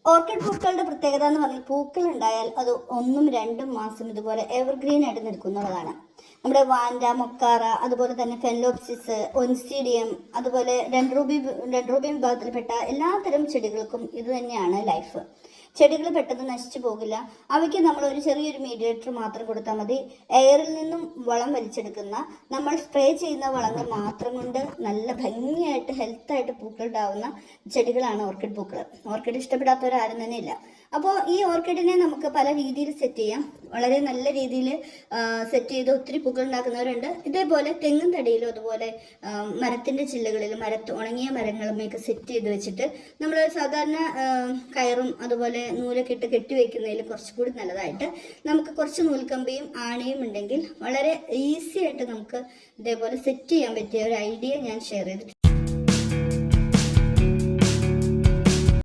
Orchid പൂക്കളുടെ പ്രത്യേകത എന്ന് പറഞ്ഞാൽ പൂക്കൾ ഉണ്ടായാൽ അത് 1-2 മാസം ഇതുപോലെ എവർഗ്രീൻ ആയിട്ട് നിൽക്കുന്നതാണ്. നമ്മുടെ വാൻഡ, മൊക്കാറ, അതുപോലെ തന്നെ ഫെല്ലോപ്സിസ്, ഒൻസിഡിയം, അതുപോലെ ഡെൻഡ്രോബിയം വിഭാഗത്തിൽപ്പെട്ട എല്ലാത്തരം ചെടികൾക്കും ഇത് തന്നെയാണ് ലൈഫ്. ചെടികൾ പെട്ടെന്ന് നശിച്ചു പോകില്ല. അവയ്ക്ക് നമ്മൾ ഒരു ചെറിയൊരു മീഡിയേറ്റർ മാത്രം കൊടുത്താൽ മതി. എയറിൽ നിന്നും വളം വലിച്ചെടുക്കുന്ന, നമ്മൾ സ്പ്രേ ചെയ്യുന്ന വളങ്ങൾ മാത്രം കൊണ്ട് നല്ല ഭംഗിയായിട്ട് ഹെൽത്തായിട്ട് പൂക്കൾ ഉണ്ടാവുന്ന ചെടികളാണ് ഓർക്കിഡ് പൂക്കൾ. ഓർക്കിഡ് ഇഷ്ടപ്പെടാത്തവരാരും തന്നെ ഇല്ല. അപ്പോൾ ഈ ഓർക്കിഡിനെ നമുക്ക് പല രീതിയിൽ സെറ്റ് ചെയ്യാം. വളരെ നല്ല രീതിയിൽ സെറ്റ് ചെയ്ത് ഒത്തിരി പൂക്കൾ ഉണ്ടാക്കുന്നവരുണ്ട്. ഇതേപോലെ തെങ്ങും തടിയിലും അതുപോലെ മരത്തിൻ്റെ ചില്ലകളിലും ഉണങ്ങിയ മരങ്ങളുമൊക്കെ സെറ്റ് ചെയ്ത് വെച്ചിട്ട് നമ്മൾ സാധാരണ കയറും അതുപോലെ നൂലൊക്കെ ഇട്ട് കെട്ടിവെക്കുന്നതിൽ കുറച്ചുകൂടി നല്ലതായിട്ട് നമുക്ക് കുറച്ച് നൂൽക്കമ്പിയും ആണിയും ഉണ്ടെങ്കിൽ വളരെ ഈസി ആയിട്ട് നമുക്ക് ഇതേപോലെ സെറ്റ് ചെയ്യാൻ പറ്റിയ ഒരു ഐഡിയ ഞാൻ ഷെയർ ചെയ്തിട്ടുണ്ട്.